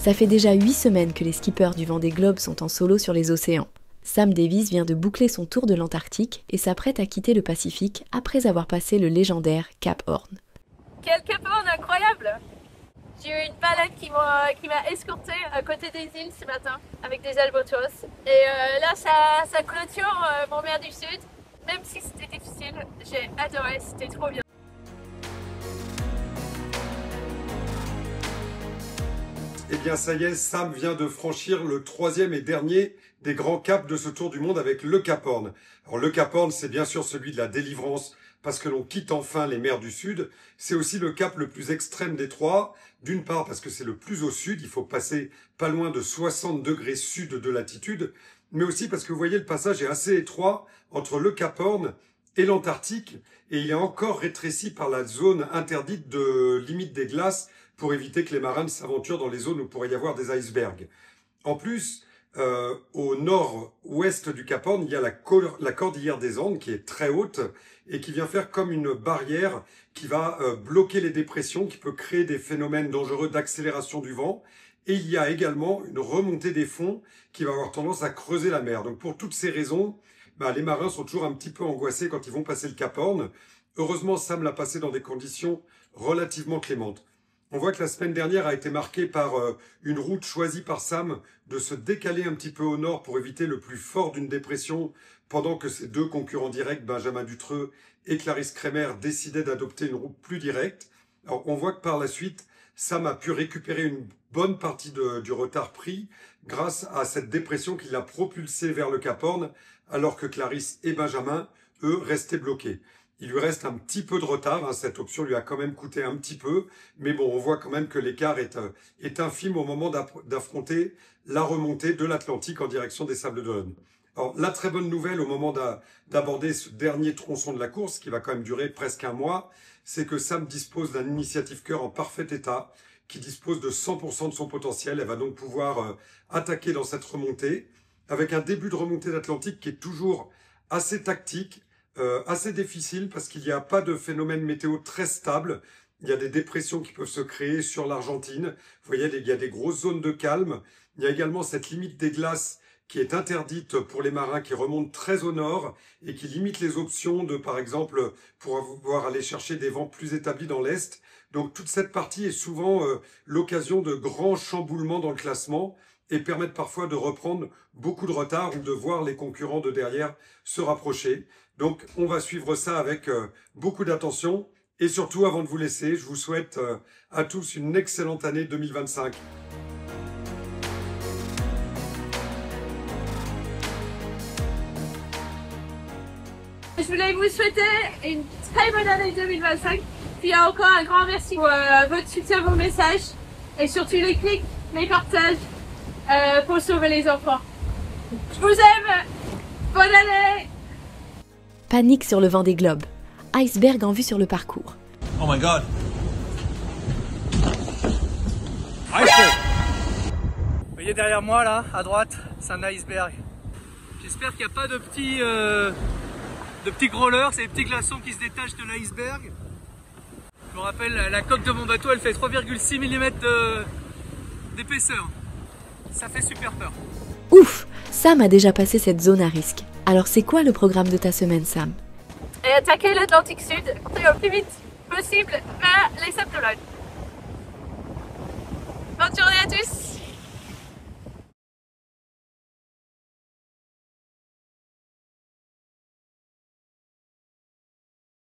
Ça fait déjà 8 semaines que les skippers du Vendée Globe sont en solo sur les océans. Sam Davies vient de boucler son tour de l'Antarctique et s'apprête à quitter le Pacifique après avoir passé le légendaire Cap Horn. Quel Cap Horn incroyable! J'ai eu une balade qui m'a escortée à côté des îles ce matin avec des albatros. Et là, ça clôture mon mer du Sud. Même si c'était difficile, j'ai adoré, c'était trop bien. Eh bien ça y est, Sam vient de franchir le 3e et dernier des grands caps de ce tour du monde avec le Cap Horn. Alors le Cap Horn, c'est bien sûr celui de la délivrance parce que l'on quitte enfin les mers du Sud. C'est aussi le cap le plus extrême des trois. D'une part parce que c'est le plus au sud, il faut passer pas loin de 60 degrés sud de latitude, mais aussi parce que vous voyez le passage est assez étroit entre le Cap Horn et l'Antarctique et il est encore rétréci par la zone interdite de limite des glaces pour éviter que les marins ne s'aventurent dans les zones où pourrait y avoir des icebergs. En plus, au nord-ouest du Cap Horn, il y a la cordillère des Andes qui est très haute et qui vient faire comme une barrière qui va bloquer les dépressions, qui peut créer des phénomènes dangereux d'accélération du vent. Et il y a également une remontée des fonds qui va avoir tendance à creuser la mer. Donc pour toutes ces raisons, les marins sont toujours un petit peu angoissés quand ils vont passer le Cap Horn. Heureusement, Sam l'a passé dans des conditions relativement clémentes. On voit que la semaine dernière a été marquée par une route choisie par Sam de se décaler un petit peu au nord pour éviter le plus fort d'une dépression pendant que ses deux concurrents directs, Benjamin Dutreux et Clarisse Kremer, décidaient d'adopter une route plus directe. Alors on voit que par la suite, Sam a pu récupérer une bonne partie du retard pris grâce à cette dépression qui l'a propulsé vers le Cap Horn alors que Clarisse et Benjamin, eux, restaient bloqués. Il lui reste un petit peu de retard, cette option lui a quand même coûté un petit peu, mais bon, on voit quand même que l'écart est infime au moment d'affronter la remontée de l'Atlantique en direction des Sables d'Olonne. Alors, la très bonne nouvelle au moment d'aborder ce dernier tronçon de la course, qui va quand même durer presque un mois, c'est que Sam dispose d'un initiative cœur en parfait état, qui dispose de 100% de son potentiel. Elle va donc pouvoir attaquer dans cette remontée, avec un début de remontée d'Atlantique qui est toujours assez tactique, assez difficile parce qu'il n'y a pas de phénomène météo très stable. Il y a des dépressions qui peuvent se créer sur l'Argentine. Vous voyez, il y a des grosses zones de calme. Il y a également cette limite des glaces qui est interdite pour les marins qui remontent très au nord et qui limite les options de, par exemple, pouvoir aller chercher des vents plus établis dans l'Est. Donc toute cette partie est souvent l'occasion de grands chamboulements dans le classement et permettent parfois de reprendre beaucoup de retard ou de voir les concurrents de derrière se rapprocher. Donc on va suivre ça avec beaucoup d'attention et surtout avant de vous laisser, je vous souhaite à tous une excellente année 2025. Je voulais vous souhaiter une très bonne année 2025. Puis encore un grand merci pour votre soutien, vos messages et surtout les clics, les partages pour sauver les enfants. Je vous aime. Bonne année. Panique sur le Vendée Globe. Iceberg en vue sur le parcours. Oh my god. Iceberg. Vous voyez derrière moi là, à droite, c'est un iceberg. J'espère qu'il n'y a pas de petits growlers, c'est des petits glaçons qui se détachent de l'iceberg. Je me rappelle, la coque de mon bateau, elle fait 3,6 mm d'épaisseur. Ça fait super peur. Ouf, Sam a déjà passé cette zone à risque. Alors c'est quoi le programme de ta semaine, Sam? Et attaquer l'Atlantique Sud le plus vite possible vers les Sables d'Olonne. Bonne journée.